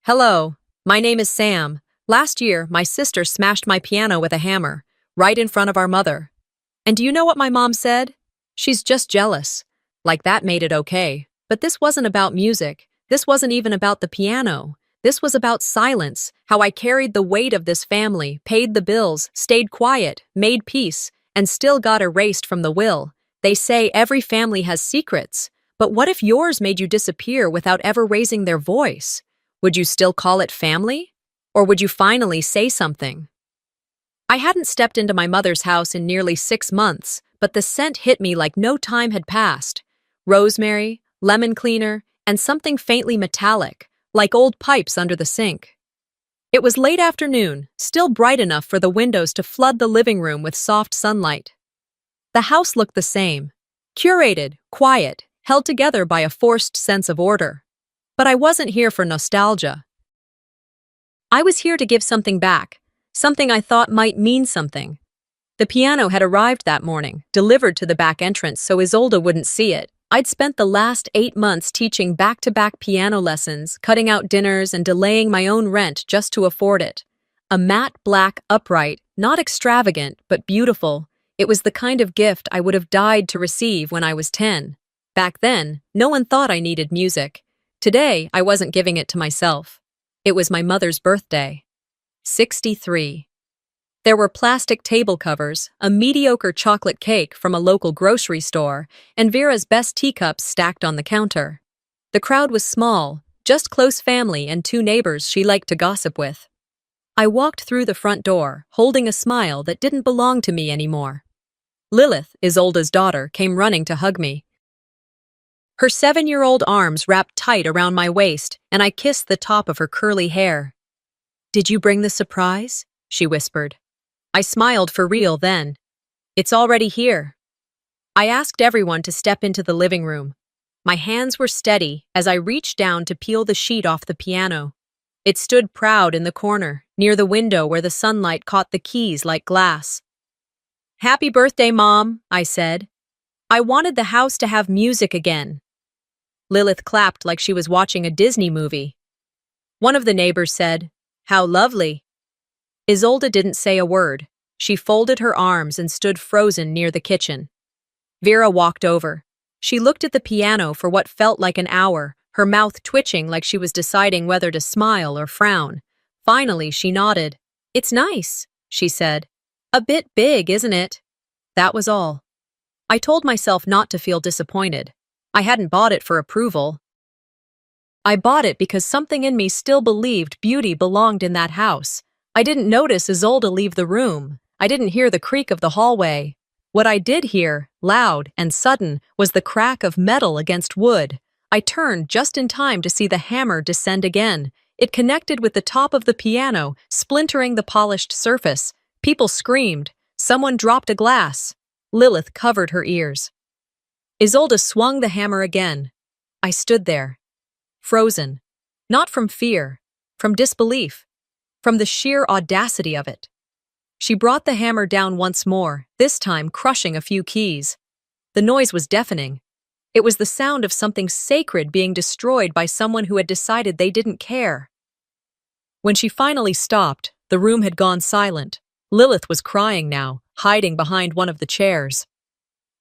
Hello, my name is Sam. Last year, my sister smashed my piano with a hammer, right in front of our mother. And do you know what my mom said? She's just jealous. Like that made it okay. But this wasn't about music. This wasn't even about the piano. This was about silence, how I carried the weight of this family, paid the bills, stayed quiet, made peace, and still got erased from the will. They say every family has secrets. But what if yours made you disappear without ever raising their voice? Would you still call it family? Or would you finally say something? I hadn't stepped into my mother's house in nearly 6 months, but the scent hit me like no time had passed. Rosemary, lemon cleaner, and something faintly metallic, like old pipes under the sink. It was late afternoon, still bright enough for the windows to flood the living room with soft sunlight. The house looked the same, curated, quiet, held together by a forced sense of order. But I wasn't here for nostalgia. I was here to give something back, something I thought might mean something. The piano had arrived that morning, delivered to the back entrance so Isolde wouldn't see it. I'd spent the last 8 months teaching back-to-back piano lessons, cutting out dinners, and delaying my own rent just to afford it. A matte black upright, not extravagant, but beautiful. It was the kind of gift I would have died to receive when I was 10. Back then, no one thought I needed music. Today, I wasn't giving it to myself. It was my mother's birthday. 63. There were plastic table covers, a mediocre chocolate cake from a local grocery store, and Vera's best teacups stacked on the counter. The crowd was small, just close family and 2 neighbors she liked to gossip with. I walked through the front door, holding a smile that didn't belong to me anymore. Lilith, Isolde's daughter, came running to hug me. Her 7-year-old arms wrapped tight around my waist, and I kissed the top of her curly hair. "Did you bring the surprise?" she whispered. I smiled for real then. "It's already here." I asked everyone to step into the living room. My hands were steady as I reached down to peel the sheet off the piano. It stood proud in the corner, near the window where the sunlight caught the keys like glass. "Happy birthday, Mom," I said. I wanted the house to have music again. Lilith clapped like she was watching a Disney movie. One of the neighbors said, "How lovely." Isolde didn't say a word. She folded her arms and stood frozen near the kitchen. Vera walked over. She looked at the piano for what felt like an hour, her mouth twitching like she was deciding whether to smile or frown. Finally, she nodded. "It's nice," she said. "A bit big, isn't it?" That was all. I told myself not to feel disappointed. I hadn't bought it for approval. I bought it because something in me still believed beauty belonged in that house. I didn't notice Isolde leave the room. I didn't hear the creak of the hallway. What I did hear, loud and sudden, was the crack of metal against wood. I turned just in time to see the hammer descend again. It connected with the top of the piano, splintering the polished surface. People screamed. Someone dropped a glass. Lilith covered her ears. Isolde swung the hammer again. I stood there, frozen, not from fear, from disbelief, from the sheer audacity of it. She brought the hammer down once more, this time crushing a few keys. The noise was deafening. It was the sound of something sacred being destroyed by someone who had decided they didn't care. When she finally stopped, the room had gone silent. Lilith was crying now, hiding behind one of the chairs.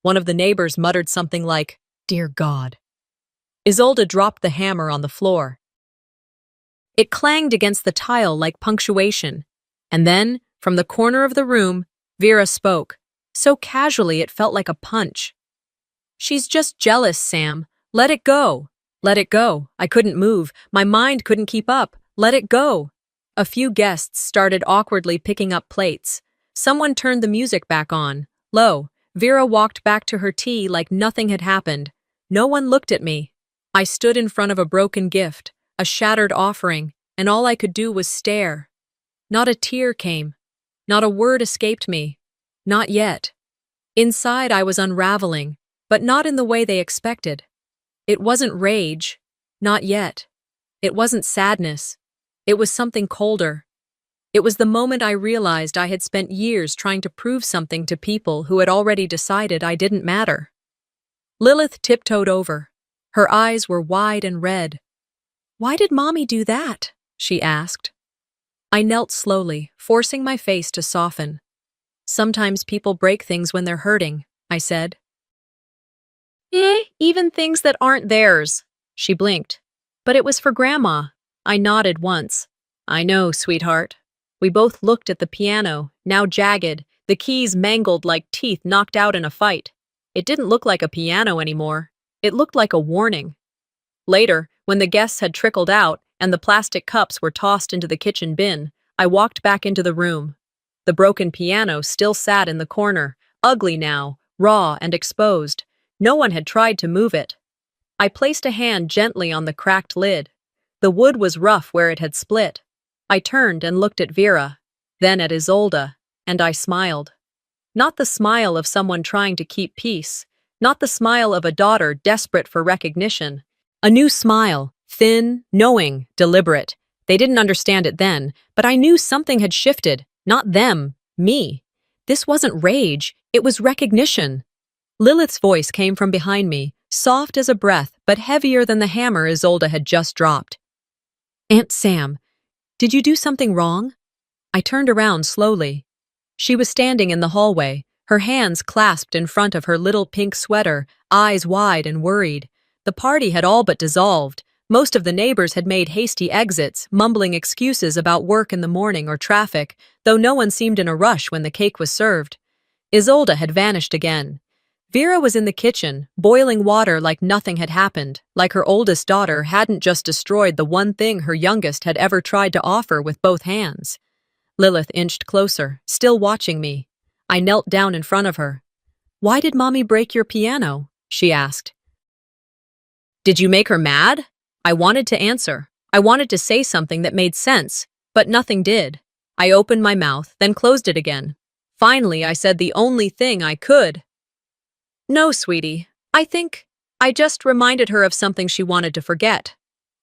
One of the neighbors muttered something like, "Dear God." Isolde dropped the hammer on the floor. It clanged against the tile like punctuation. And then, from the corner of the room, Vera spoke, so casually it felt like a punch. "She's just jealous, Sam. Let it go. Let it go." I couldn't move. My mind couldn't keep up. Let it go. A few guests started awkwardly picking up plates. Someone turned the music back on, low. Vera walked back to her tea like nothing had happened. No one looked at me. I stood in front of a broken gift, a shattered offering, and all I could do was stare. Not a tear came. Not a word escaped me. Not yet. Inside I was unraveling, but not in the way they expected. It wasn't rage. Not yet. It wasn't sadness. It was something colder. It was the moment I realized I had spent years trying to prove something to people who had already decided I didn't matter. Lilith tiptoed over. Her eyes were wide and red. "Why did Mommy do that?" she asked. I knelt slowly, forcing my face to soften. Sometimes people break things when they're hurting, I said. Even things that aren't theirs. She blinked. But it was for Grandma. I nodded once. I know, sweetheart. We both looked at the piano, now jagged, the keys mangled like teeth knocked out in a fight. It didn't look like a piano anymore. It looked like a warning. Later, when the guests had trickled out and the plastic cups were tossed into the kitchen bin, I walked back into the room. The broken piano still sat in the corner, ugly now, raw and exposed. No one had tried to move it. I placed a hand gently on the cracked lid. The wood was rough where it had split. I turned and looked at Vera, then at Isolde, and I smiled. Not the smile of someone trying to keep peace, not the smile of a daughter desperate for recognition. A new smile, thin, knowing, deliberate. They didn't understand it then, but I knew something had shifted, not them, me. This wasn't rage, it was recognition. Lilith's voice came from behind me, soft as a breath, but heavier than the hammer Isolde had just dropped. Aunt Sam, did you do something wrong? I turned around slowly. She was standing in the hallway, her hands clasped in front of her little pink sweater, eyes wide and worried. The party had all but dissolved. Most of the neighbors had made hasty exits, mumbling excuses about work in the morning or traffic, though no one seemed in a rush when the cake was served. Isolde had vanished again. Vera was in the kitchen, boiling water like nothing had happened, like her oldest daughter hadn't just destroyed the one thing her youngest had ever tried to offer with both hands. Lilith inched closer, still watching me. I knelt down in front of her. Why did Mommy break your piano? She asked. Did you make her mad? I wanted to answer. I wanted to say something that made sense, but nothing did. I opened my mouth, then closed it again. Finally, I said the only thing I could. No, sweetie. I just reminded her of something she wanted to forget.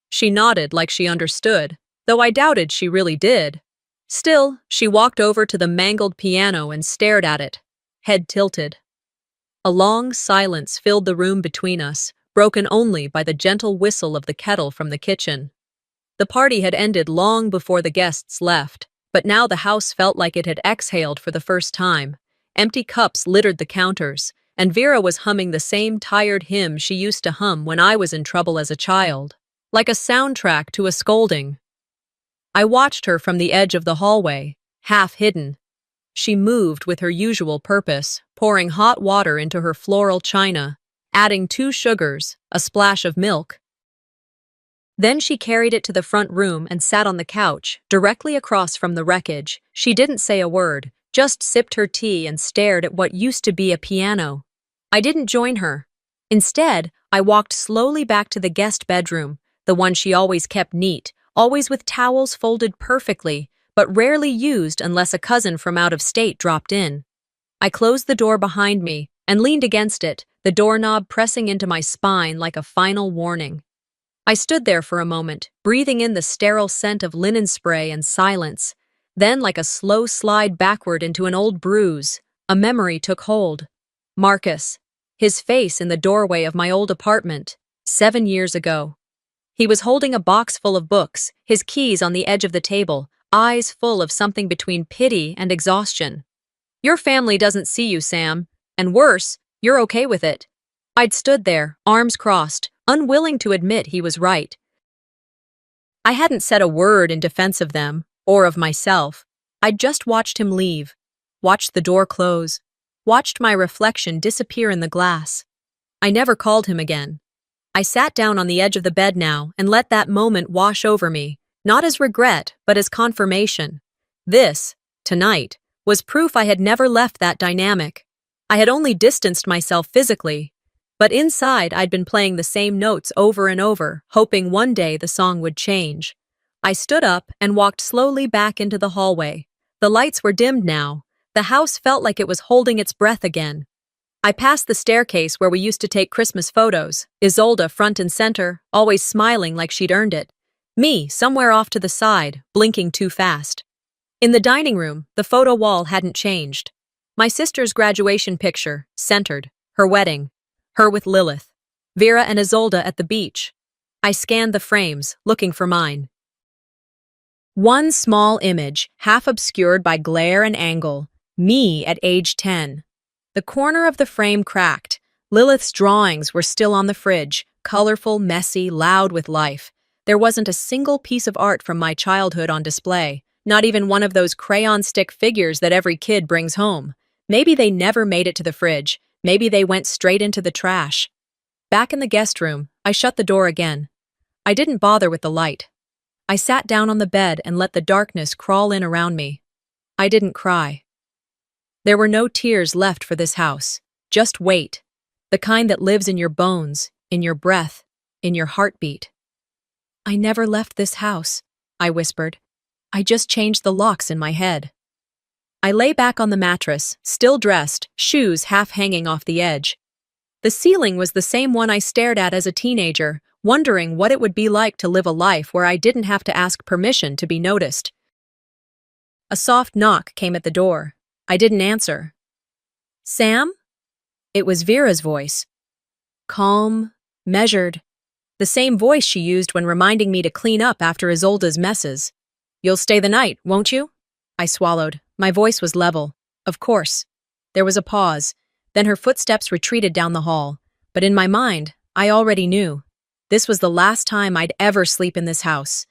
She nodded like she understood, though I doubted she really did. Still, she walked over to the mangled piano and stared at it, head tilted. A long silence filled the room between us, broken only by the gentle whistle of the kettle from the kitchen. The party had ended long before the guests left, but now the house felt like it had exhaled for the first time. Empty cups littered the counters, and Vera was humming the same tired hymn she used to hum when I was in trouble as a child, like a soundtrack to a scolding. I watched her from the edge of the hallway, half hidden. She moved with her usual purpose, pouring hot water into her floral china, adding 2 sugars, a splash of milk. Then she carried it to the front room and sat on the couch, directly across from the wreckage. She didn't say a word, just sipped her tea and stared at what used to be a piano. I didn't join her. Instead, I walked slowly back to the guest bedroom, the one she always kept neat, always with towels folded perfectly, but rarely used unless a cousin from out of state dropped in. I closed the door behind me and leaned against it, the doorknob pressing into my spine like a final warning. I stood there for a moment, breathing in the sterile scent of linen spray and silence. Then, like a slow slide backward into an old bruise, a memory took hold. Marcus, his face in the doorway of my old apartment, 7 years ago. He was holding a box full of books, his keys on the edge of the table, eyes full of something between pity and exhaustion. Your family doesn't see you, Sam. And worse, you're okay with it. I'd stood there, arms crossed, unwilling to admit he was right. I hadn't said a word in defense of them, or of myself. I'd just watched him leave, watched the door close, watched my reflection disappear in the glass. I never called him again. I sat down on the edge of the bed now and let that moment wash over me, not as regret, but as confirmation. This, tonight, was proof I had never left that dynamic. I had only distanced myself physically, but inside I'd been playing the same notes over and over, hoping one day the song would change. I stood up and walked slowly back into the hallway. The lights were dimmed now. The house felt like it was holding its breath again. I passed the staircase where we used to take Christmas photos, Isolde front and center, always smiling like she'd earned it. Me, somewhere off to the side, blinking too fast. In the dining room, the photo wall hadn't changed. My sister's graduation picture, centered, her wedding, her with Lilith, Vera and Isolde at the beach. I scanned the frames, looking for mine. One small image, half obscured by glare and angle. Me at age 10. The corner of the frame cracked. Lilith's drawings were still on the fridge, colorful, messy, loud with life. There wasn't a single piece of art from my childhood on display, not even one of those crayon stick figures that every kid brings home. Maybe they never made it to the fridge. Maybe they went straight into the trash. Back in the guest room, I shut the door again. I didn't bother with the light. I sat down on the bed and let the darkness crawl in around me. I didn't cry. There were no tears left for this house. Just weight. The kind that lives in your bones, in your breath, in your heartbeat. I never left this house, I whispered. I just changed the locks in my head. I lay back on the mattress, still dressed, shoes half hanging off the edge. The ceiling was the same one I stared at as a teenager, wondering what it would be like to live a life where I didn't have to ask permission to be noticed. A soft knock came at the door. I didn't answer. Sam? It was Vera's voice. Calm, measured. The same voice she used when reminding me to clean up after Isolde's messes. You'll stay the night, won't you? I swallowed. My voice was level. Of course. There was a pause. Then her footsteps retreated down the hall. But in my mind, I already knew. This was the last time I'd ever sleep in this house.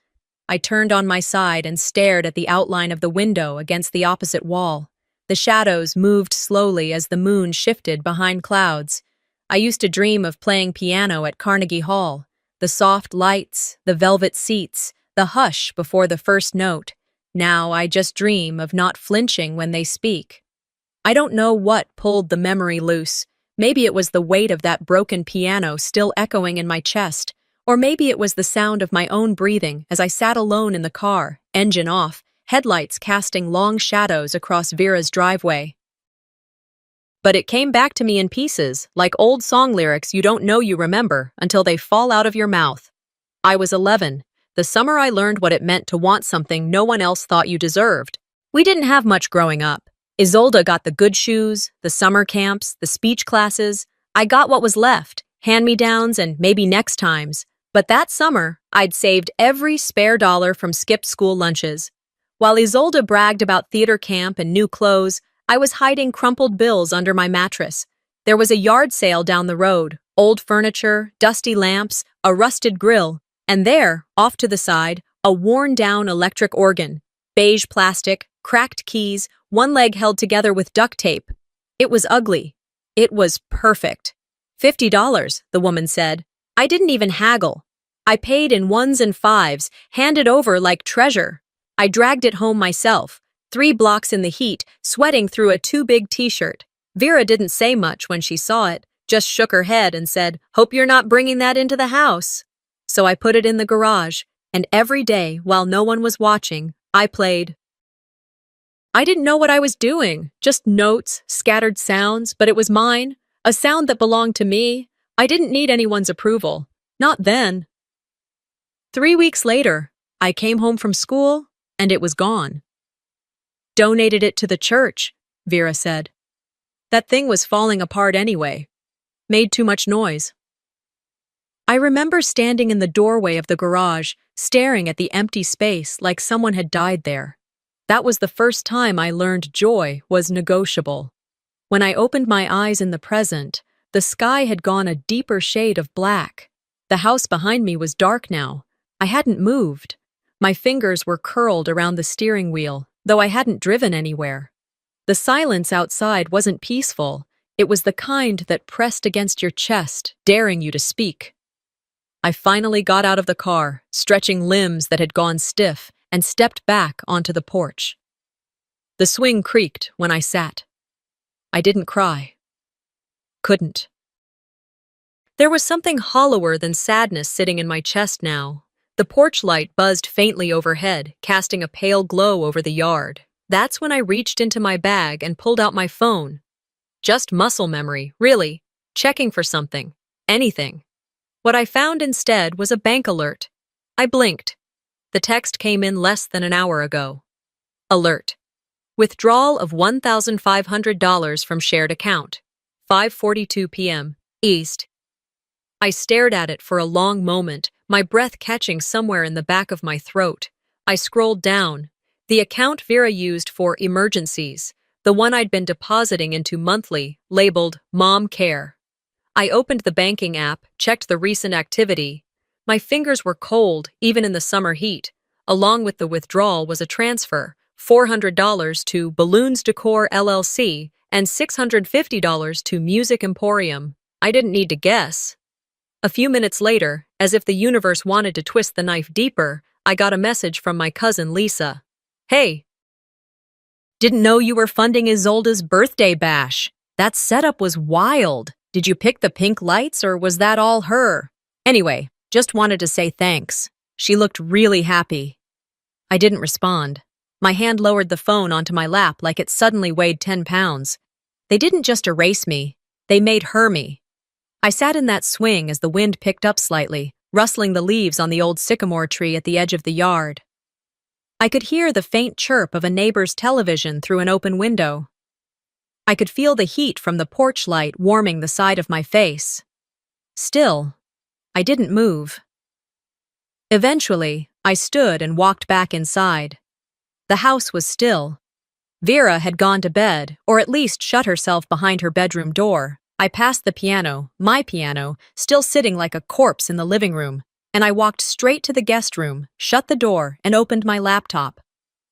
I turned on my side and stared at the outline of the window against the opposite wall. The shadows moved slowly as the moon shifted behind clouds. I used to dream of playing piano at Carnegie Hall. The soft lights, the velvet seats, the hush before the first note. Now I just dream of not flinching when they speak. I don't know what pulled the memory loose. Maybe it was the weight of that broken piano still echoing in my chest, or maybe it was the sound of my own breathing as I sat alone in the car, engine off, headlights casting long shadows across Vera's driveway. But it came back to me in pieces, like old song lyrics you don't know you remember until they fall out of your mouth. I was 11, the summer I learned what it meant to want something no one else thought you deserved. We didn't have much growing up. Isolde got the good shoes, the summer camps, the speech classes. I got what was left, hand-me-downs and maybe next times. But that summer, I'd saved every spare dollar from skipped school lunches. While Isolde bragged about theater camp and new clothes, I was hiding crumpled bills under my mattress. There was a yard sale down the road, old furniture, dusty lamps, a rusted grill, and there, off to the side, a worn-down electric organ. Beige plastic, cracked keys, one leg held together with duct tape. It was ugly. It was perfect. $50, the woman said. I didn't even haggle. I paid in ones and fives, handed over like treasure. I dragged it home myself, 3 blocks in the heat, sweating through a too-big t-shirt. Vera didn't say much when she saw it, just shook her head and said, "Hope you're not bringing that into the house." So I put it in the garage, and every day, while no one was watching, I played. I didn't know what I was doing, just notes, scattered sounds, but it was mine, a sound that belonged to me. I didn't need anyone's approval. Not then. 3 weeks later, I came home from school, and it was gone. Donated it to the church, Vera said. That thing was falling apart anyway. Made too much noise. I remember standing in the doorway of the garage, staring at the empty space like someone had died there. That was the first time I learned joy was negotiable. When I opened my eyes in the present, the sky had gone a deeper shade of black. The house behind me was dark now. I hadn't moved. My fingers were curled around the steering wheel, though I hadn't driven anywhere. The silence outside wasn't peaceful. It was the kind that pressed against your chest, daring you to speak. I finally got out of the car, stretching limbs that had gone stiff, and stepped back onto the porch. The swing creaked when I sat. I didn't cry. Couldn't. There was something hollower than sadness sitting in my chest now. The porch light buzzed faintly overhead, casting a pale glow over the yard. That's when I reached into my bag and pulled out my phone. Just muscle memory, really. Checking for something. Anything. What I found instead was a bank alert. I blinked. The text came in less than an hour ago. Alert. Withdrawal of $1,500 from shared account. 5:42 p.m. East. I stared at it for a long moment, my breath catching somewhere in the back of my throat. I scrolled down. The account Vera used for emergencies, the one I'd been depositing into monthly, labeled Mom Care. I opened the banking app, checked the recent activity. My fingers were cold, even in the summer heat. Along with the withdrawal was a transfer, $400 to Balloons Decor LLC and $650 to Music Emporium. I didn't need to guess. A few minutes later, as if the universe wanted to twist the knife deeper, I got a message from my cousin Lisa. Hey, didn't know you were funding Isolda's birthday bash. That setup was wild. Did you pick the pink lights or was that all her? Anyway, just wanted to say thanks. She looked really happy. I didn't respond. My hand lowered the phone onto my lap like it suddenly weighed 10 pounds. They didn't just erase me, they made her me. I sat in that swing as the wind picked up slightly, rustling the leaves on the old sycamore tree at the edge of the yard. I could hear the faint chirp of a neighbor's television through an open window. I could feel the heat from the porch light warming the side of my face. Still, I didn't move. Eventually, I stood and walked back inside. The house was still. Vera had gone to bed, or at least shut herself behind her bedroom door. I passed the piano, my piano, still sitting like a corpse in the living room, and I walked straight to the guest room, shut the door, and opened my laptop.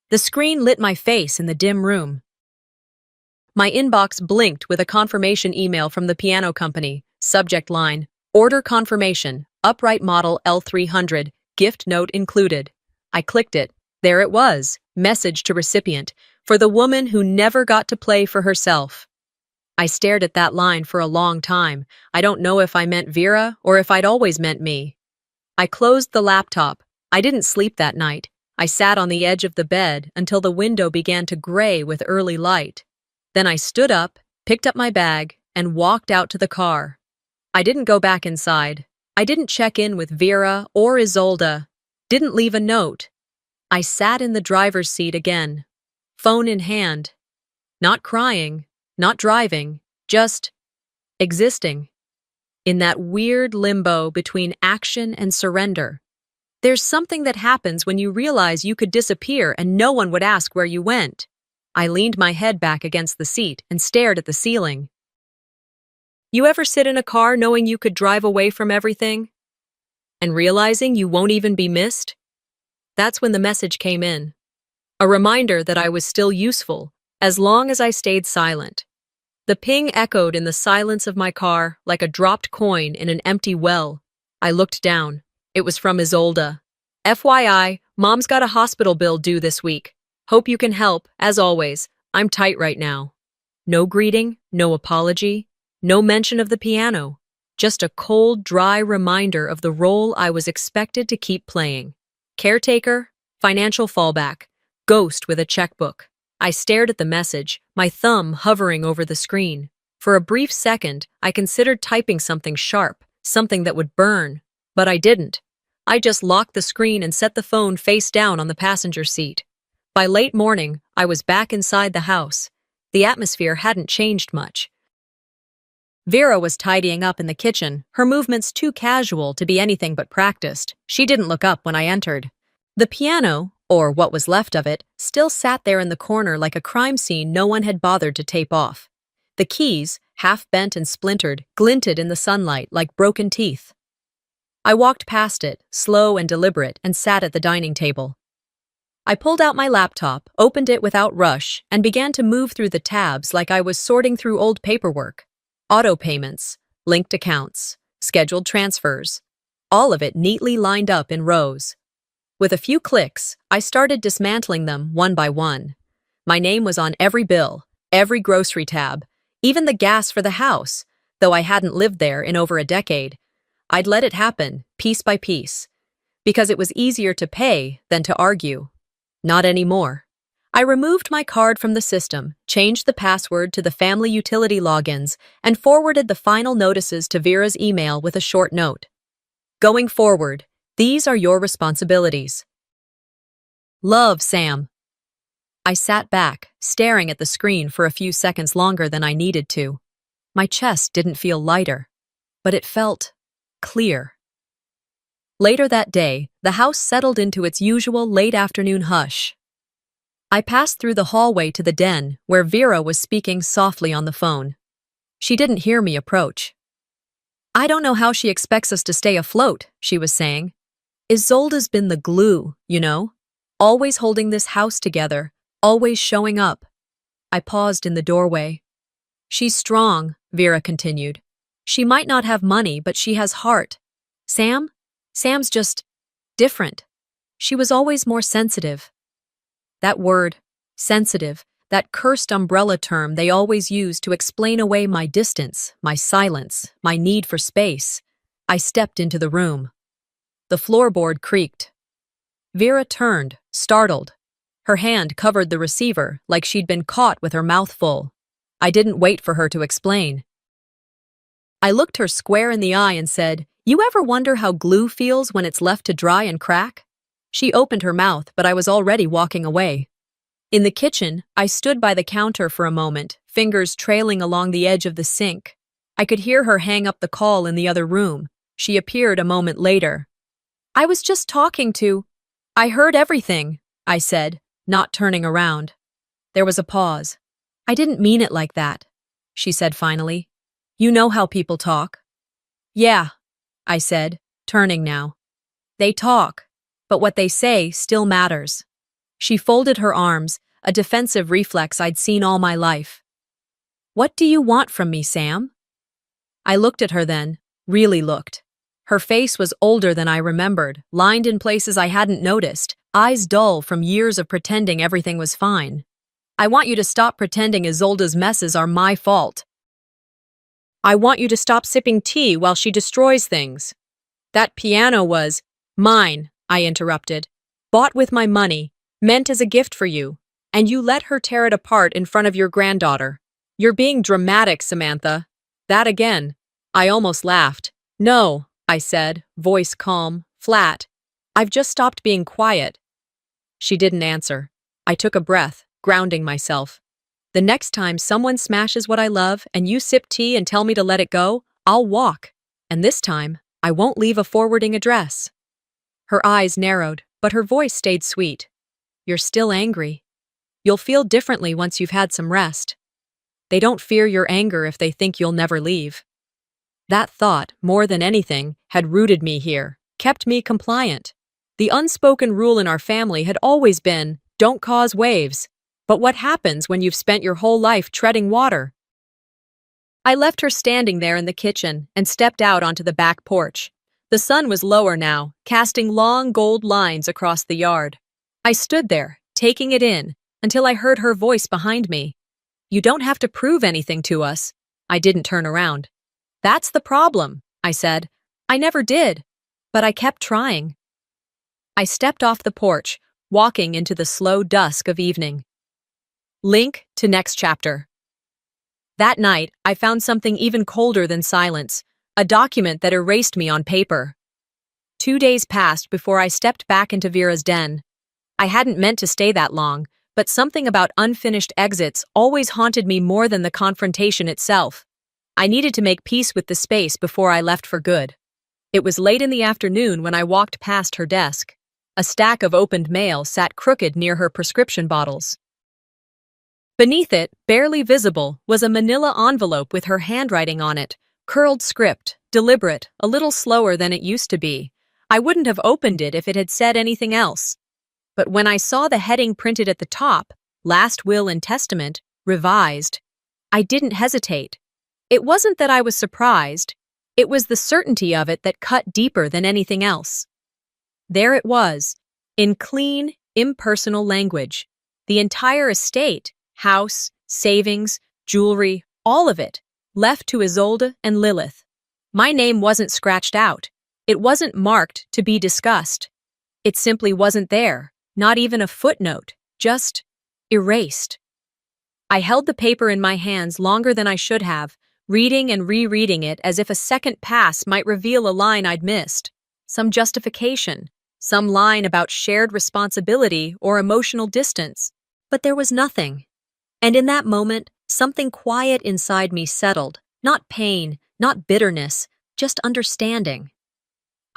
The screen lit my face in the dim room. My inbox blinked with a confirmation email from the piano company. Subject line, order confirmation, upright model L300, gift note included. I clicked it. There it was, message to recipient, for the woman who never got to play for herself. I stared at that line for a long time. I don't know if I meant Vera or if I'd always meant me. I closed the laptop. I didn't sleep that night. I sat on the edge of the bed until the window began to gray with early light. Then I stood up, picked up my bag, and walked out to the car. I didn't go back inside. I didn't check in with Vera or Isolda. Didn't leave a note. I sat in the driver's seat again, phone in hand. Not crying, not driving, just existing. In that weird limbo between action and surrender. There's something that happens when you realize you could disappear and no one would ask where you went. I leaned my head back against the seat and stared at the ceiling. You ever sit in a car knowing you could drive away from everything? And realizing you won't even be missed? That's when the message came in. A reminder that I was still useful, as long as I stayed silent. The ping echoed in the silence of my car like a dropped coin in an empty well. I looked down. It was from Isolda. FYI, Mom's got a hospital bill due this week. Hope you can help, as always. I'm tight right now. No greeting, no apology, no mention of the piano. Just a cold, dry reminder of the role I was expected to keep playing. Caretaker, financial fallback, ghost with a checkbook. I stared at the message, my thumb hovering over the screen. For a brief second, I considered typing something sharp, something that would burn. But I didn't. I just locked the screen and set the phone face down on the passenger seat. By late morning, I was back inside the house. The atmosphere hadn't changed much. Vera was tidying up in the kitchen, her movements too casual to be anything but practiced. She didn't look up when I entered. The piano, or what was left of it, still sat there in the corner like a crime scene no one had bothered to tape off. The keys, half bent and splintered, glinted in the sunlight like broken teeth. I walked past it, slow and deliberate, and sat at the dining table. I pulled out my laptop, opened it without rush, and began to move through the tabs like I was sorting through old paperwork. Auto payments, linked accounts, scheduled transfers. All of it neatly lined up in rows. With a few clicks, I started dismantling them one by one. My name was on every bill, every grocery tab, even the gas for the house, though I hadn't lived there in over a decade. I'd let it happen, piece by piece, because it was easier to pay than to argue. Not anymore. I removed my card from the system, changed the password to the family utility logins, and forwarded the final notices to Vera's email with a short note. Going forward, these are your responsibilities. Love, Sam. I sat back, staring at the screen for a few seconds longer than I needed to. My chest didn't feel lighter, but it felt clear. Later that day, the house settled into its usual late afternoon hush. I passed through the hallway to the den, where Vera was speaking softly on the phone. She didn't hear me approach. "I don't know how she expects us to stay afloat," she was saying. "Isolde's been the glue, you know? Always holding this house together, always showing up." I paused in the doorway. "She's strong," Vera continued. "She might not have money, but she has heart. Sam's just different. She was always more sensitive." That word, sensitive, that cursed umbrella term they always use to explain away my distance, my silence, my need for space. I stepped into the room. The floorboard creaked. Vera turned, startled. Her hand covered the receiver like she'd been caught with her mouth full. I didn't wait for her to explain. I looked her square in the eye and said, "You ever wonder how glue feels when it's left to dry and crack?" She opened her mouth, but I was already walking away. In the kitchen, I stood by the counter for a moment, fingers trailing along the edge of the sink. I could hear her hang up the call in the other room. She appeared a moment later. "I was just talking to—" "I heard everything," I said, not turning around. There was a pause. "I didn't mean it like that," she said finally. "You know how people talk." "Yeah," I said, turning now. "They talk, but what they say still matters." She folded her arms, a defensive reflex I'd seen all my life. "What do you want from me, Sam?" I looked at her then, really looked. Her face was older than I remembered, lined in places I hadn't noticed, eyes dull from years of pretending everything was fine. "I want you to stop pretending Isolde's messes are my fault. I want you to stop sipping tea while she destroys things." "That piano was mine," I interrupted. "Bought with my money, meant as a gift for you, and you let her tear it apart in front of your granddaughter. You're being dramatic, Samantha." "That again." I almost laughed. "No," I said, voice calm, flat. "I've just stopped being quiet." She didn't answer. I took a breath, grounding myself. "The next time someone smashes what I love and you sip tea and tell me to let it go, I'll walk. And this time, I won't leave a forwarding address." Her eyes narrowed, but her voice stayed sweet. "You're still angry. You'll feel differently once you've had some rest. They don't fear your anger if they think you'll never leave." That thought, more than anything, had rooted me here, kept me compliant. The unspoken rule in our family had always been, don't cause waves. But what happens when you've spent your whole life treading water? I left her standing there in the kitchen and stepped out onto the back porch. The sun was lower now, casting long gold lines across the yard. I stood there, taking it in, until I heard her voice behind me. "You don't have to prove anything to us." I didn't turn around. "That's the problem," I said. "I never did, but I kept trying." I stepped off the porch, walking into the slow dusk of evening. Link to next chapter. That night, I found something even colder than silence, a document that erased me on paper. 2 days passed before I stepped back into Vera's den. I hadn't meant to stay that long, but something about unfinished exits always haunted me more than the confrontation itself. I needed to make peace with the space before I left for good. It was late in the afternoon when I walked past her desk. A stack of opened mail sat crooked near her prescription bottles. Beneath it, barely visible, was a manila envelope with her handwriting on it, curled script, deliberate, a little slower than it used to be. I wouldn't have opened it if it had said anything else. But when I saw the heading printed at the top, Last Will and Testament, Revised, I didn't hesitate. It wasn't that I was surprised. It was the certainty of it that cut deeper than anything else. There it was, in clean, impersonal language. The entire estate, house, savings, jewelry, all of it, left to Isolde and Lilith. My name wasn't scratched out. It wasn't marked to be discussed. It simply wasn't there, not even a footnote, just erased. I held the paper in my hands longer than I should have, reading and rereading it as if a second pass might reveal a line I'd missed. Some justification, some line about shared responsibility or emotional distance. But there was nothing. And in that moment, something quiet inside me settled, not pain, not bitterness, just understanding.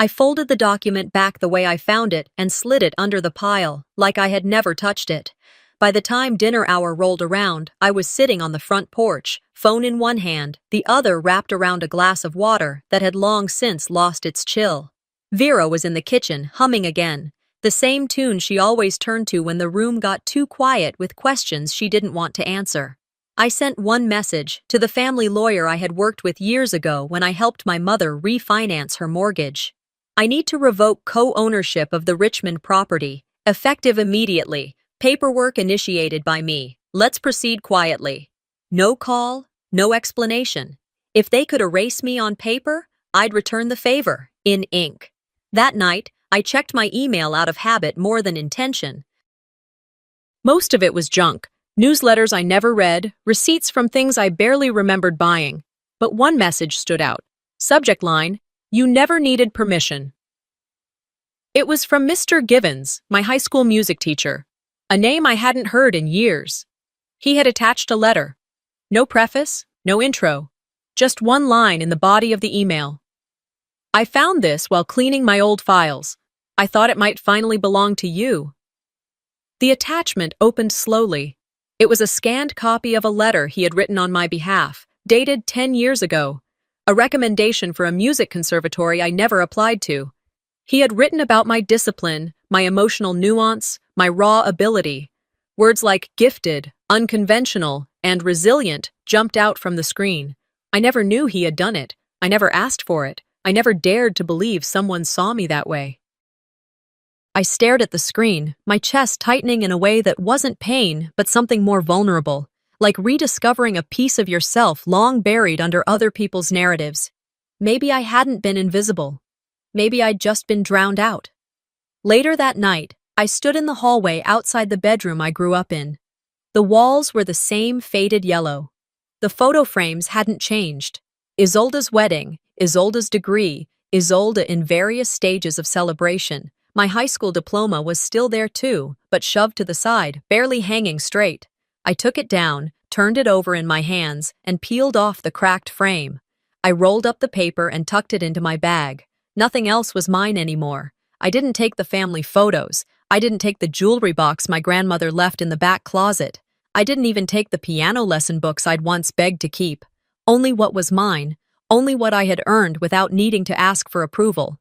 I folded the document back the way I found it and slid it under the pile, like I had never touched it. By the time dinner hour rolled around, I was sitting on the front porch, phone in one hand, the other wrapped around a glass of water that had long since lost its chill. Vera was in the kitchen, humming again, the same tune she always turned to when the room got too quiet with questions she didn't want to answer. I sent one message to the family lawyer I had worked with years ago when I helped my mother refinance her mortgage. I need to revoke co-ownership of the Richmond property, effective immediately. Paperwork initiated by me. Let's proceed quietly. No call, no explanation. If they could erase me on paper, I'd return the favor, in ink. That night, I checked my email out of habit more than intention. Most of it was junk, newsletters I never read, receipts from things I barely remembered buying. But one message stood out. Subject line, "You never needed permission." It was from Mr. Givens, my high school music teacher. A name I hadn't heard in years. He had attached a letter. No preface, no intro. Just one line in the body of the email. "I found this while cleaning my old files. I thought it might finally belong to you." The attachment opened slowly. It was a scanned copy of a letter he had written on my behalf, dated 10 years ago. A recommendation for a music conservatory I never applied to. He had written about my discipline, my emotional nuance, my raw ability. Words like gifted, unconventional, and resilient jumped out from the screen. I never knew he had done it. I never asked for it. I never dared to believe someone saw me that way. I stared at the screen, my chest tightening in a way that wasn't pain, but something more vulnerable, like rediscovering a piece of yourself long buried under other people's narratives. Maybe I hadn't been invisible. Maybe I'd just been drowned out. Later that night, I stood in the hallway outside the bedroom I grew up in. The walls were the same faded yellow. The photo frames hadn't changed. Isolde's wedding, Isolde's degree, Isolde in various stages of celebration. My high school diploma was still there too, but shoved to the side, barely hanging straight. I took it down, turned it over in my hands, and peeled off the cracked frame. I rolled up the paper and tucked it into my bag. Nothing else was mine anymore. I didn't take the family photos. I didn't take the jewelry box my grandmother left in the back closet. I didn't even take the piano lesson books I'd once begged to keep. Only what was mine, only what I had earned without needing to ask for approval.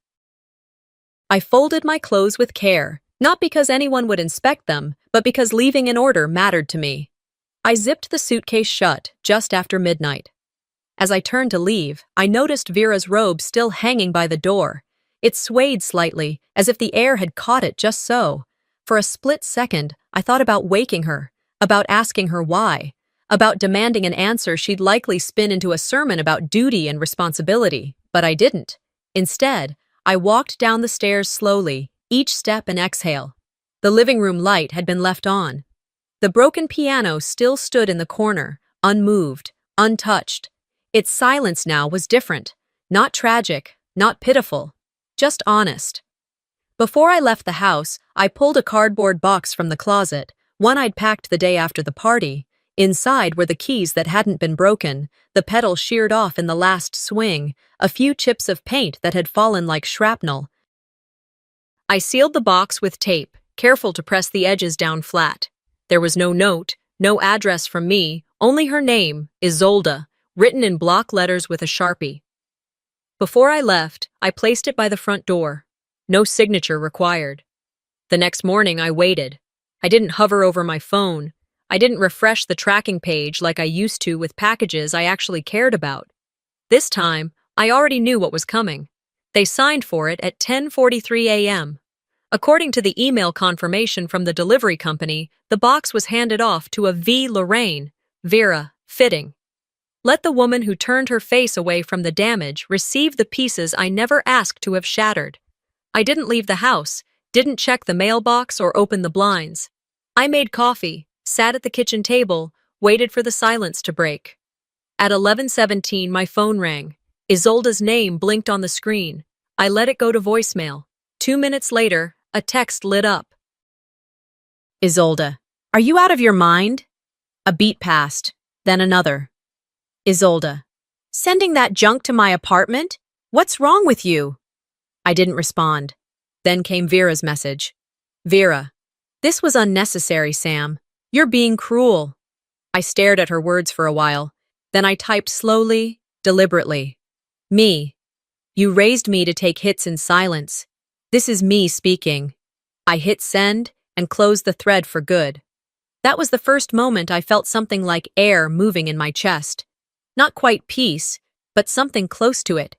I folded my clothes with care, not because anyone would inspect them, but because leaving in order mattered to me. I zipped the suitcase shut just after midnight. As I turned to leave, I noticed Vera's robe still hanging by the door. It swayed slightly, as if the air had caught it just so. For a split second, I thought about waking her, about asking her why, about demanding an answer she'd likely spin into a sermon about duty and responsibility, but I didn't. Instead, I walked down the stairs slowly, each step an exhale. The living room light had been left on. The broken piano still stood in the corner, unmoved, untouched. Its silence now was different, not tragic, not pitiful, just honest. Before I left the house, I pulled a cardboard box from the closet, one I'd packed the day after the party. Inside were the keys that hadn't been broken, the pedal sheared off in the last swing, a few chips of paint that had fallen like shrapnel. I sealed the box with tape, careful to press the edges down flat. There was no note, no address from me, only her name, Isolde, written in block letters with a Sharpie. Before I left, I placed it by the front door. No signature required. The next morning, I waited. I didn't hover over my phone. I didn't refresh the tracking page like I used to with packages I actually cared about. This time, I already knew what was coming. They signed for it at 10:43 a.m. According to the email confirmation from the delivery company, the box was handed off to a V. Lorraine, Vera, fitting. Let the woman who turned her face away from the damage receive the pieces I never asked to have shattered. I didn't leave the house, didn't check the mailbox or open the blinds. I made coffee, sat at the kitchen table, waited for the silence to break. At 11:17, my phone rang. Isolde's name blinked on the screen. I let it go to voicemail. 2 minutes later, a text lit up. "Isolde, are you out of your mind?" A beat passed, then another. "Isolde, sending that junk to my apartment? What's wrong with you?" I didn't respond. Then came Vera's message. Vera, this was unnecessary, Sam. You're being cruel. I stared at her words for a while. Then I typed slowly, deliberately. Me. You raised me to take hits in silence. This is me speaking. I hit send and closed the thread for good. That was the first moment I felt something like air moving in my chest. Not quite peace, but something close to it.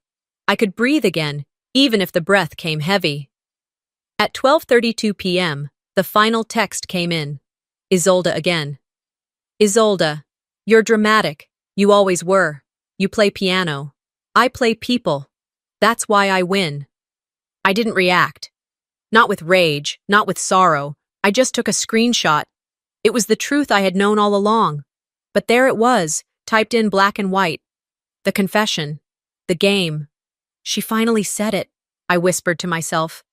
I could breathe again, even if the breath came heavy. At 12:32 p.m., the final text came in. Isolde again. Isolde, you're dramatic. You always were. You play piano. I play people. That's why I win. I didn't react. Not with rage, not with sorrow. I just took a screenshot. It was the truth I had known all along. But there it was, typed in black and white. The confession. The game. She finally said it, I whispered to myself.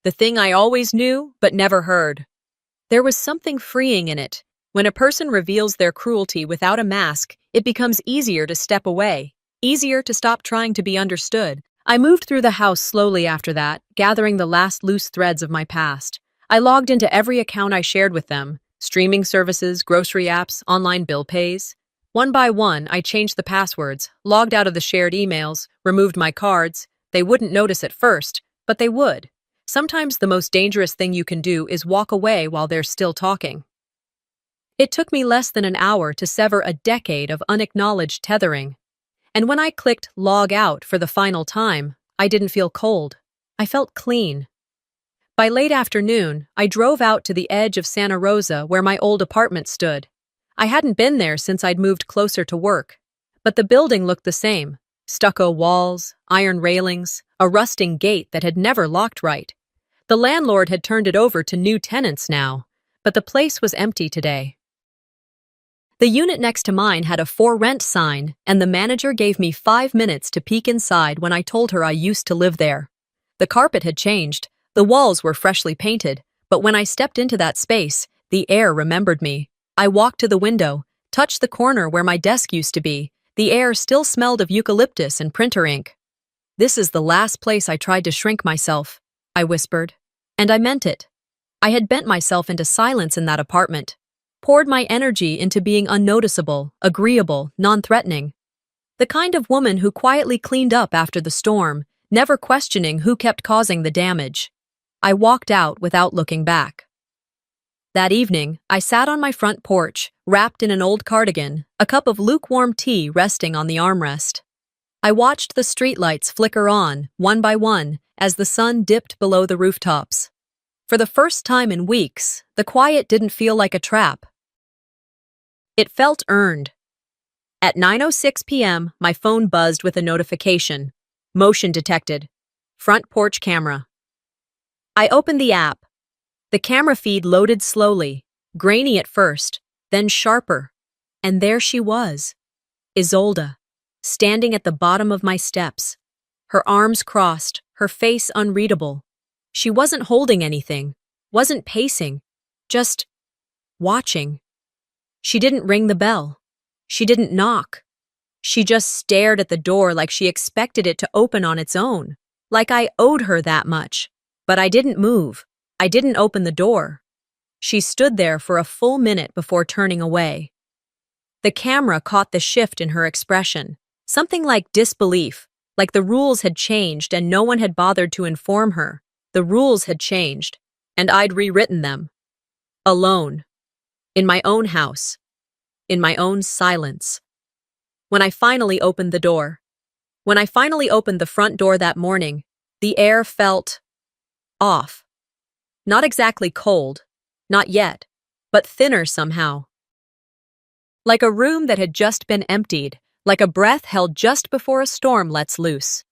The thing I always knew, but never heard. There was something freeing in it. When a person reveals their cruelty without a mask, it becomes easier to step away, easier to stop trying to be understood. I moved through the house slowly after that, gathering the last loose threads of my past. I logged into every account I shared with them, streaming services, grocery apps, online bill pays. One by one, I changed the passwords, logged out of the shared emails, removed my cards. They wouldn't notice at first, but they would. Sometimes the most dangerous thing you can do is walk away while they're still talking. It took me less than an hour to sever a decade of unacknowledged tethering. And when I clicked log out for the final time, I didn't feel cold. I felt clean. By late afternoon, I drove out to the edge of Santa Rosa where my old apartment stood. I hadn't been there since I'd moved closer to work. But the building looked the same. Stucco walls, iron railings, a rusting gate that had never locked right. The landlord had turned it over to new tenants now, but the place was empty today. The unit next to mine had a for rent sign, and the manager gave me 5 minutes to peek inside when I told her I used to live there. The carpet had changed, the walls were freshly painted, but when I stepped into that space, the air remembered me. I walked to the window, touched the corner where my desk used to be. The air still smelled of eucalyptus and printer ink. This is the last place I tried to shrink myself, I whispered. And I meant it. I had bent myself into silence in that apartment, poured my energy into being unnoticeable, agreeable, non-threatening. The kind of woman who quietly cleaned up after the storm, never questioning who kept causing the damage. I walked out without looking back. That evening, I sat on my front porch, wrapped in an old cardigan, a cup of lukewarm tea resting on the armrest. I watched the streetlights flicker on, one by one, as the sun dipped below the rooftops. For the first time in weeks, the quiet didn't feel like a trap. It felt earned. At 9:06 p.m., my phone buzzed with a notification. Motion detected. Front porch camera. I opened the app. The camera feed loaded slowly, grainy at first, then sharper. And there she was, Isolde, standing at the bottom of my steps. Her arms crossed, her face unreadable. She wasn't holding anything, wasn't pacing, just watching. She didn't ring the bell. She didn't knock. She just stared at the door like she expected it to open on its own, like I owed her that much. But I didn't move. I didn't open the door. She stood there for a full minute before turning away. The camera caught the shift in her expression, something like disbelief, like the rules had changed and no one had bothered to inform her. The rules had changed, and I'd rewritten them. Alone. In my own house. In my own silence. When I finally opened the door. When I finally opened the front door that morning, the air felt off. Not exactly cold, not yet, but thinner somehow. Like a room that had just been emptied, like a breath held just before a storm lets loose.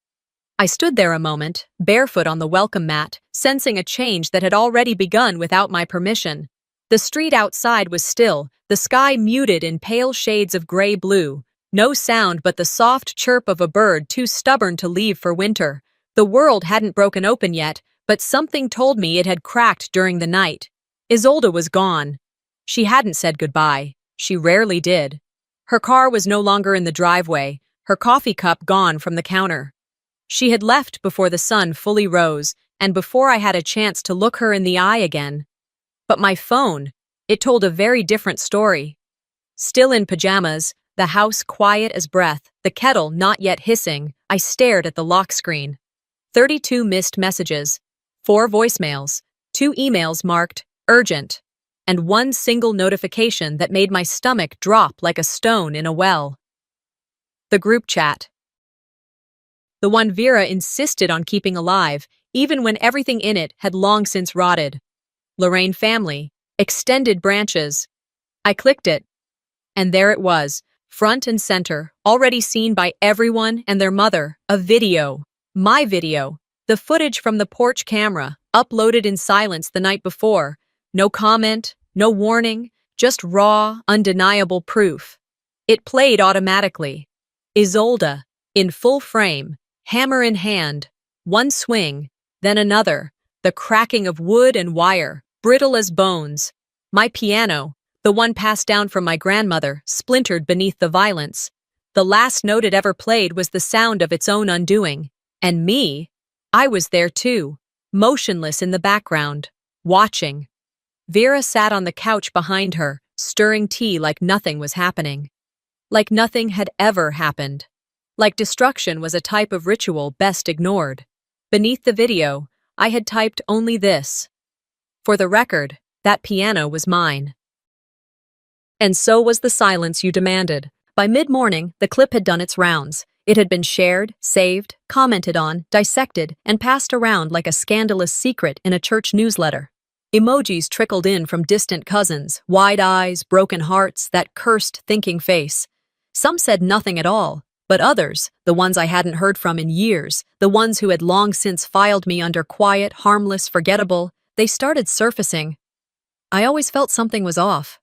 I stood there a moment, barefoot on the welcome mat, sensing a change that had already begun without my permission. The street outside was still, the sky muted in pale shades of gray-blue. No sound but the soft chirp of a bird too stubborn to leave for winter. The world hadn't broken open yet, but something told me it had cracked during the night. Isolde was gone. She hadn't said goodbye. She rarely did. Her car was no longer in the driveway, her coffee cup gone from the counter. She had left before the sun fully rose and before I had a chance to look her in the eye again. But my phone, it told a very different story. Still in pajamas, the house quiet as breath, the kettle not yet hissing, I stared at the lock screen. 32 missed messages, 4 voicemails, 2 emails marked urgent, and one single notification that made my stomach drop like a stone in a well. The group chat. The one Vera insisted on keeping alive, even when everything in it had long since rotted. Lorraine family, extended branches. I clicked it, and there it was, front and center, already seen by everyone and their mother, a video. My video, the footage from the porch camera, uploaded in silence the night before. No comment, no warning, just raw, undeniable proof. It played automatically. Isolde, in full frame, hammer in hand, one swing, then another, the cracking of wood and wire, brittle as bones. My piano, the one passed down from my grandmother, splintered beneath the violence. The last note it ever played was the sound of its own undoing. And me, I was there too, motionless in the background, watching. Vera sat on the couch behind her, stirring tea like nothing was happening. Like nothing had ever happened. Like destruction was a type of ritual best ignored. Beneath the video, I had typed only this. For the record, that piano was mine. And so was the silence you demanded. By mid-morning, the clip had done its rounds. It had been shared, saved, commented on, dissected, and passed around like a scandalous secret in a church newsletter. Emojis trickled in from distant cousins, wide eyes, broken hearts, that cursed, thinking face. Some said nothing at all, but others, the ones I hadn't heard from in years, the ones who had long since filed me under quiet, harmless, forgettable, they started surfacing. I always felt something was off.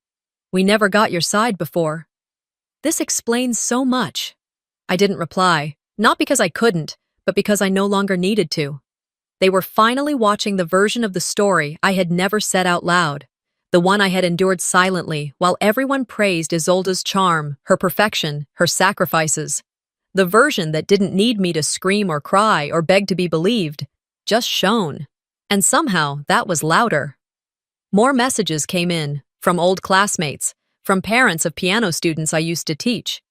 We never got your side before. This explains so much. I didn't reply, not because I couldn't, but because I no longer needed to. They were finally watching the version of the story I had never said out loud, the one I had endured silently while everyone praised Isolde's charm, her perfection, her sacrifices. The version that didn't need me to scream or cry or beg to be believed, just shone. And somehow that was louder. More messages came in, from old classmates, from parents of piano students I used to teach.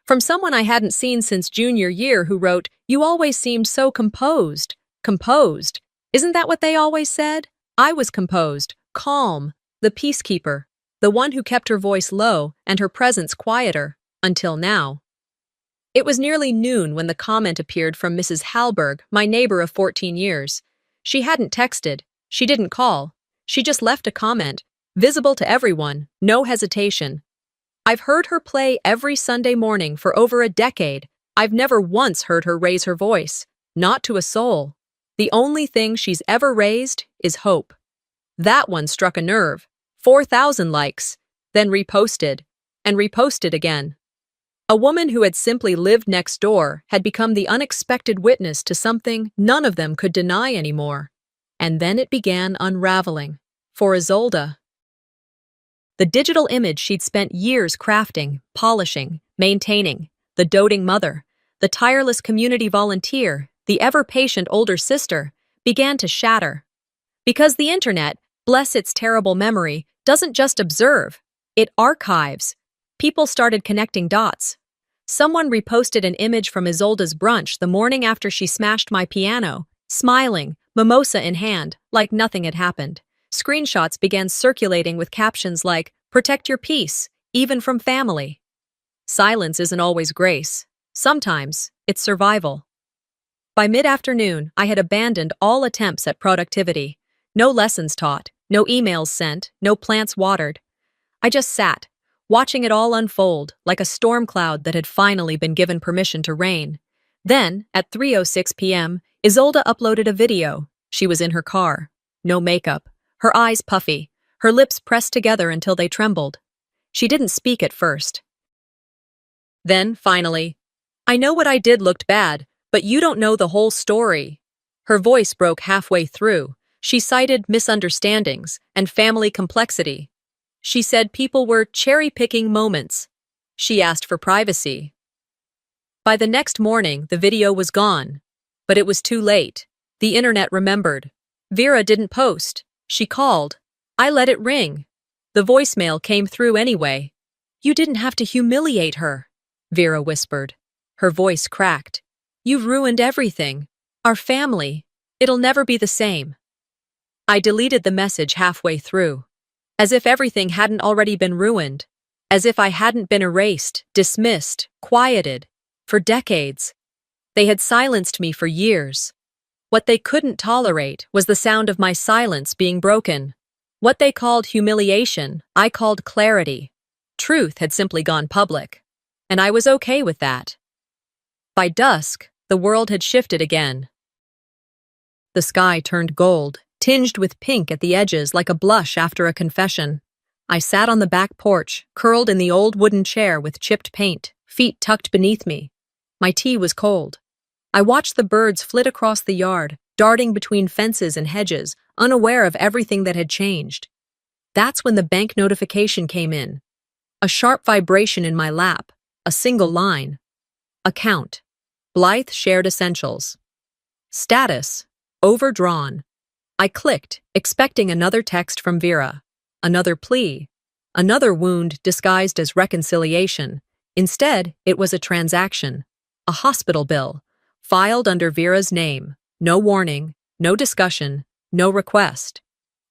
From someone I hadn't seen since junior year who wrote, "You always seemed so composed." Composed. Isn't that what they always said? I was composed, calm, the peacekeeper, the one who kept her voice low and her presence quieter, until now. It was nearly noon when the comment appeared from Mrs. Halberg, my neighbor of 14 years. She hadn't texted, she didn't call, she just left a comment, visible to everyone, no hesitation. I've heard her play every Sunday morning for over a decade. I've never once heard her raise her voice, not to a soul. The only thing she's ever raised is hope. That one struck a nerve. 4,000 likes, then reposted, and reposted again. A woman who had simply lived next door had become the unexpected witness to something none of them could deny anymore. And then it began unraveling. For Isolde, the digital image she'd spent years crafting, polishing, maintaining, the doting mother, the tireless community volunteer, the ever-patient older sister, began to shatter. Because the internet, bless its terrible memory, doesn't just observe, it archives. People started connecting dots. Someone reposted an image from Isolde's brunch the morning after she smashed my piano, smiling, mimosa in hand, like nothing had happened. Screenshots began circulating with captions like, "Protect your peace, even from family." Silence isn't always grace. Sometimes, it's survival. By mid-afternoon, I had abandoned all attempts at productivity. No lessons taught, no emails sent, no plants watered. I just sat, watching it all unfold like a storm cloud that had finally been given permission to rain. Then, at 3:06 p.m., Isolde uploaded a video. She was in her car. No makeup. Her eyes puffy, her lips pressed together until they trembled. She didn't speak at first. Then, finally, "I know what I did looked bad, but you don't know the whole story." Her voice broke halfway through. She cited misunderstandings and family complexity. She said people were cherry-picking moments. She asked for privacy. By the next morning, the video was gone. But it was too late. The internet remembered. Vera didn't post. She called. I let it ring. The voicemail came through anyway. You didn't have to humiliate her, Vera whispered. Her voice cracked. You've ruined everything. Our family. It'll never be the same. I deleted the message halfway through. As if everything hadn't already been ruined. As if I hadn't been erased, dismissed, quieted. For decades. They had silenced me for years. What they couldn't tolerate was the sound of my silence being broken. What they called humiliation, I called clarity. Truth had simply gone public. And I was okay with that. By dusk, the world had shifted again. The sky turned gold, tinged with pink at the edges like a blush after a confession. I sat on the back porch, curled in the old wooden chair with chipped paint, feet tucked beneath me. My tea was cold. I watched the birds flit across the yard, darting between fences and hedges, unaware of everything that had changed. That's when the bank notification came in. A sharp vibration in my lap, a single line. Account. Blythe shared essentials. Status. Overdrawn. I clicked, expecting another text from Vera. Another plea. Another wound disguised as reconciliation. Instead, it was a transaction. A hospital bill. Filed under Vera's name. No warning, no discussion, no request.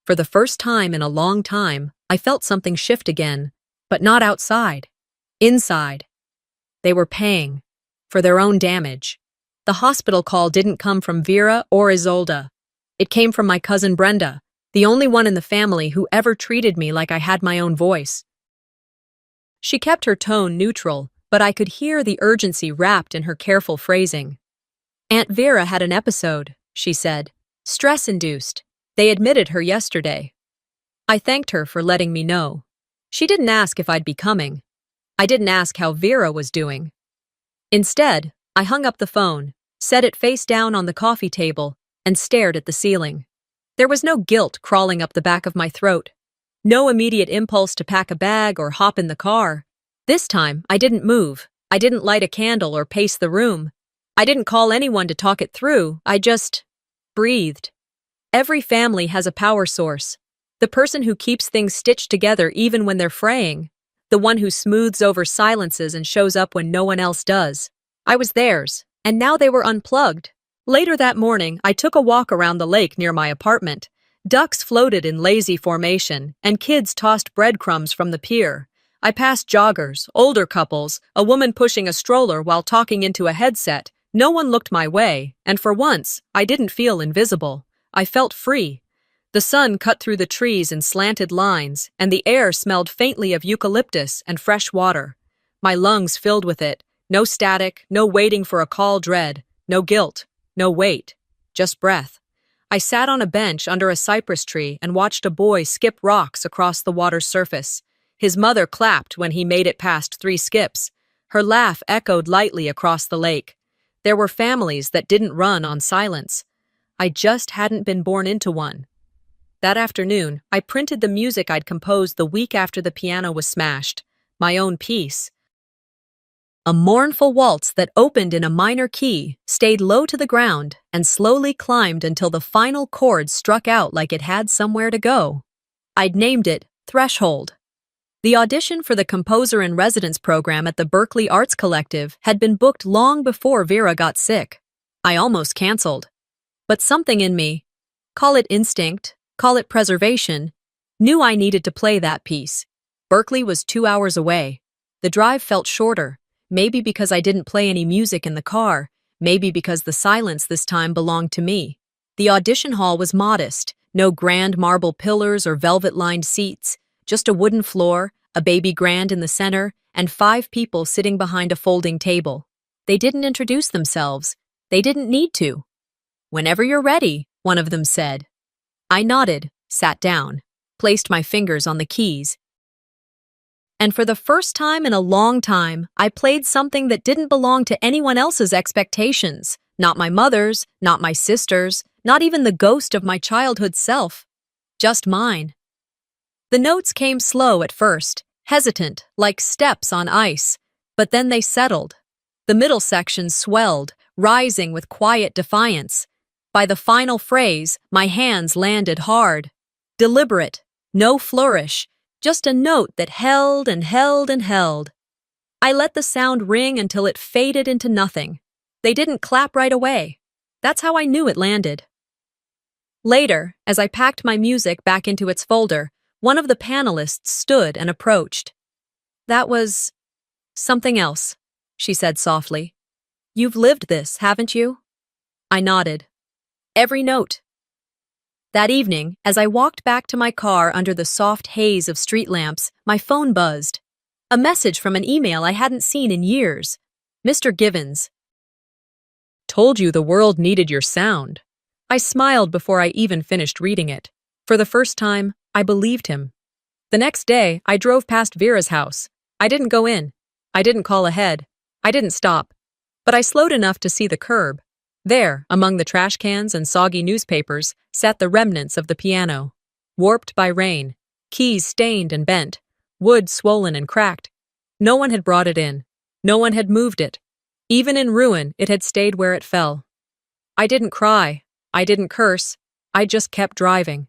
For the first time in a long time, I felt something shift again, but not outside. Inside. They were paying. For their own damage. The hospital call didn't come from Vera or Isolde. It came from my cousin Brenda, the only one in the family who ever treated me like I had my own voice. She kept her tone neutral, but I could hear the urgency wrapped in her careful phrasing. Aunt Vera had an episode, she said. Stress-induced. They admitted her yesterday. I thanked her for letting me know. She didn't ask if I'd be coming. I didn't ask how Vera was doing. Instead, I hung up the phone, set it face down on the coffee table, and stared at the ceiling. There was no guilt crawling up the back of my throat. No immediate impulse to pack a bag or hop in the car. This time, I didn't move. I didn't light a candle or pace the room. I didn't call anyone to talk it through. I just breathed. Every family has a power source. The person who keeps things stitched together even when they're fraying. The one who smooths over silences and shows up when no one else does. I was theirs, and now they were unplugged. Later that morning, I took a walk around the lake near my apartment. Ducks floated in lazy formation, and kids tossed breadcrumbs from the pier. I passed joggers, older couples, a woman pushing a stroller while talking into a headset. No one looked my way, and for once, I didn't feel invisible. I felt free. The sun cut through the trees in slanted lines, and the air smelled faintly of eucalyptus and fresh water. My lungs filled with it. No static, no waiting for a call dread, no guilt, no weight, just breath. I sat on a bench under a cypress tree and watched a boy skip rocks across the water's surface. His mother clapped when he made it past 3 skips. Her laugh echoed lightly across the lake. There were families that didn't run on silence. I just hadn't been born into one. That afternoon, I printed the music I'd composed the week after the piano was smashed, my own piece. A mournful waltz that opened in a minor key, stayed low to the ground, and slowly climbed until the final chord struck out like it had somewhere to go. I'd named it Threshold. The audition for the Composer-in-Residence program at the Berkeley Arts Collective had been booked long before Vera got sick. I almost canceled. But something in me, call it instinct, call it preservation, knew I needed to play that piece. Berkeley was 2 hours away. The drive felt shorter, maybe because I didn't play any music in the car, maybe because the silence this time belonged to me. The audition hall was modest, no grand marble pillars or velvet-lined seats, just a wooden floor, a baby grand in the center, and 5 people sitting behind a folding table. They didn't introduce themselves. They didn't need to. "Whenever you're ready," one of them said. I nodded, sat down, placed my fingers on the keys. And for the first time in a long time, I played something that didn't belong to anyone else's expectations. Not my mother's, not my sister's, not even the ghost of my childhood self. Just mine. The notes came slow at first, hesitant, like steps on ice, but then they settled. The middle section swelled, rising with quiet defiance. By the final phrase, my hands landed hard. Deliberate, no flourish, just a note that held and held and held. I let the sound ring until it faded into nothing. They didn't clap right away. That's how I knew it landed. Later, as I packed my music back into its folder, one of the panelists stood and approached. "That was something else," she said softly. "You've lived this, haven't you?" I nodded. Every note. That evening, as I walked back to my car under the soft haze of street lamps, my phone buzzed. A message from an email I hadn't seen in years. "Mr. Givens. Told you the world needed your sound." I smiled before I even finished reading it. For the first time, I believed him. The next day, I drove past Vera's house. I didn't go in. I didn't call ahead. I didn't stop. But I slowed enough to see the curb. There, among the trash cans and soggy newspapers, sat the remnants of the piano. Warped by rain, keys stained and bent, wood swollen and cracked. No one had brought it in. No one had moved it. Even in ruin, it had stayed where it fell. I didn't cry. I didn't curse. I just kept driving.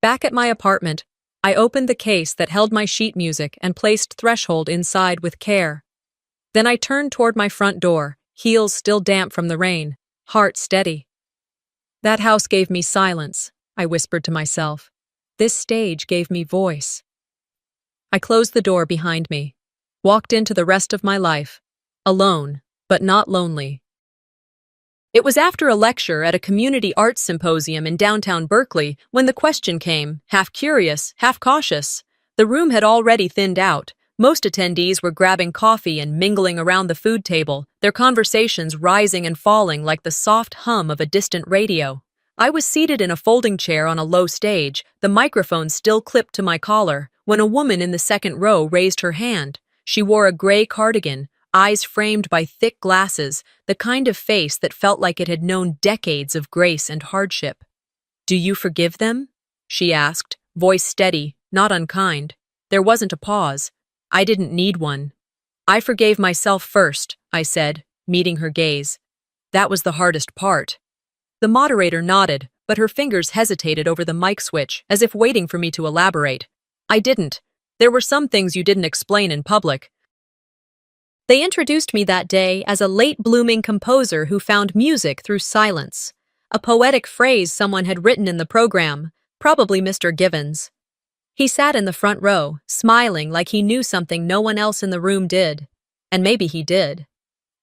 Back at my apartment, I opened the case that held my sheet music and placed Threshold inside with care. Then I turned toward my front door, heels still damp from the rain, heart steady. "That house gave me silence," I whispered to myself. "This stage gave me voice." I closed the door behind me, walked into the rest of my life, alone, but not lonely. It was after a lecture at a community arts symposium in downtown Berkeley when the question came, half curious, half cautious. The room had already thinned out. Most attendees were grabbing coffee and mingling around the food table, their conversations rising and falling like the soft hum of a distant radio. I was seated in a folding chair on a low stage, the microphone still clipped to my collar, when a woman in the second row raised her hand. She wore a gray cardigan, eyes framed by thick glasses, the kind of face that felt like it had known decades of grace and hardship. "Do you forgive them?" she asked, voice steady, not unkind. There wasn't a pause. I didn't need one. "I forgave myself first," I said, meeting her gaze. "That was the hardest part." The moderator nodded, but her fingers hesitated over the mic switch, as if waiting for me to elaborate. I didn't. "There were some things you didn't explain in public." They introduced me that day as a late-blooming composer who found music through silence, a poetic phrase someone had written in the program, probably Mr. Givens. He sat in the front row, smiling like he knew something no one else in the room did. And maybe he did.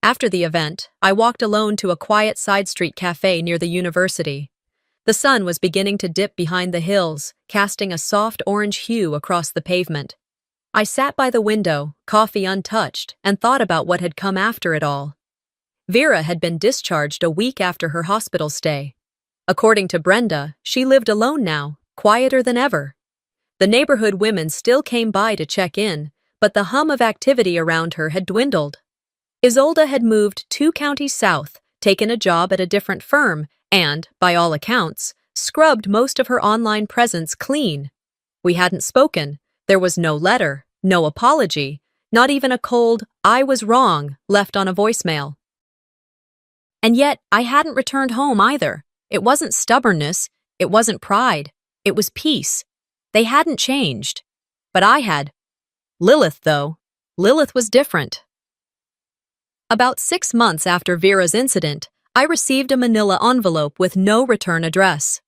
After the event, I walked alone to a quiet side street cafe near the university. The sun was beginning to dip behind the hills, casting a soft orange hue across the pavement. I sat by the window, coffee untouched, and thought about what had come after it all. Vera had been discharged a week after her hospital stay. According to Brenda, she lived alone now, quieter than ever. The neighborhood women still came by to check in, but the hum of activity around her had dwindled. Isolde had moved 2 counties south, taken a job at a different firm, and, by all accounts, scrubbed most of her online presence clean. We hadn't spoken. There was no letter, no apology, not even a cold, "I was wrong," left on a voicemail. And yet, I hadn't returned home either. It wasn't stubbornness, it wasn't pride, it was peace. They hadn't changed. But I had. Lilith, though. Lilith was different. About 6 months after Vera's incident, I received a manila envelope with no return address.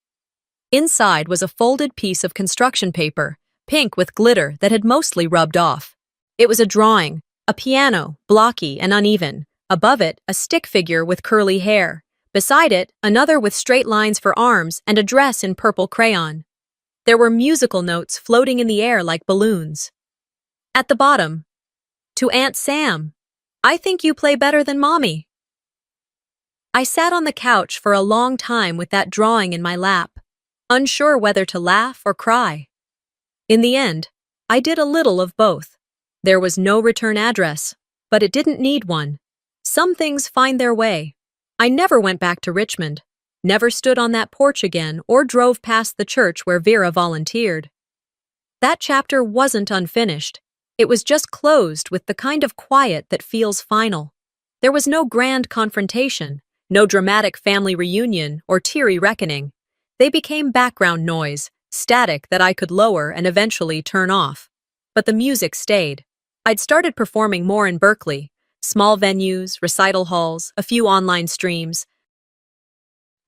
Inside was a folded piece of construction paper, pink with glitter that had mostly rubbed off. It was a drawing, a piano, blocky and uneven. Above it, a stick figure with curly hair. Beside it, another with straight lines for arms and a dress in purple crayon. There were musical notes floating in the air like balloons. At the bottom, "To Aunt Sam, I think you play better than Mommy." I sat on the couch for a long time with that drawing in my lap, unsure whether to laugh or cry. In the end, I did a little of both. There was no return address, but it didn't need one. Some things find their way. I never went back to Richmond, never stood on that porch again or drove past the church where Vera volunteered. That chapter wasn't unfinished. It was just closed with the kind of quiet that feels final. There was no grand confrontation, no dramatic family reunion or teary reckoning. They became background noise, static that I could lower and eventually turn off. But the music stayed. I'd started performing more in Berkeley, small venues, recital halls, a few online streams.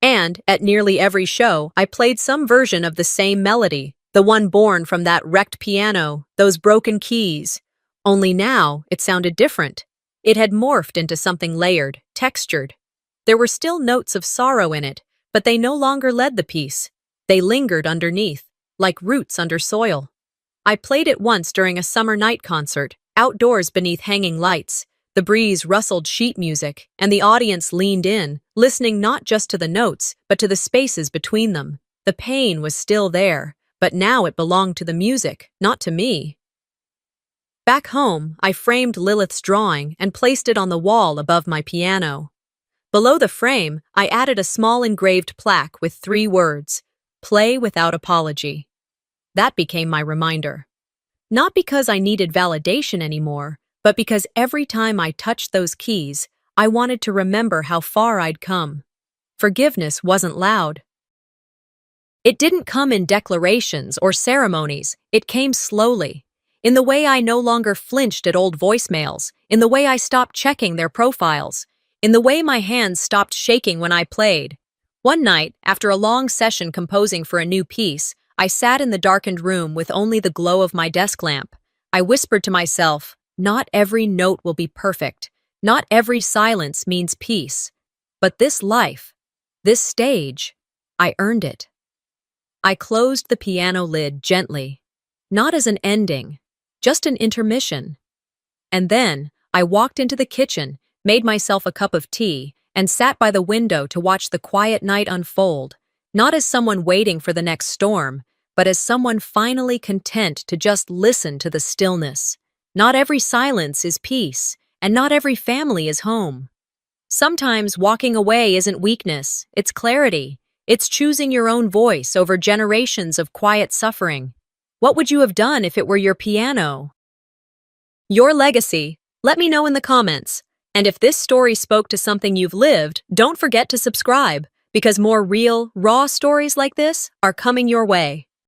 And, at nearly every show, I played some version of the same melody, the one born from that wrecked piano, those broken keys. Only now, it sounded different. It had morphed into something layered, textured. There were still notes of sorrow in it, but they no longer led the piece. They lingered underneath, like roots under soil. I played it once during a summer night concert, outdoors beneath hanging lights. The breeze rustled sheet music, and the audience leaned in, listening not just to the notes, but to the spaces between them. The pain was still there, but now it belonged to the music, not to me. Back home, I framed Lilith's drawing and placed it on the wall above my piano. Below the frame, I added a small engraved plaque with 3 words, "Play without apology." That became my reminder. Not because I needed validation anymore, but because every time I touched those keys, I wanted to remember how far I'd come. Forgiveness wasn't loud. It didn't come in declarations or ceremonies, it came slowly. In the way I no longer flinched at old voicemails, in the way I stopped checking their profiles, in the way my hands stopped shaking when I played. One night, after a long session composing for a new piece, I sat in the darkened room with only the glow of my desk lamp. I whispered to myself, "Not every note will be perfect. Not every silence means peace. But this life, this stage, I earned it." I closed the piano lid gently, not as an ending, just an intermission. And then I walked into the kitchen, made myself a cup of tea, and sat by the window to watch the quiet night unfold, not as someone waiting for the next storm, but as someone finally content to just listen to the stillness. Not every silence is peace, and not every family is home. Sometimes walking away isn't weakness, it's clarity. It's choosing your own voice over generations of quiet suffering. What would you have done if it were your piano? Your legacy? Let me know in the comments. And if this story spoke to something you've lived, don't forget to subscribe, because more real, raw stories like this are coming your way.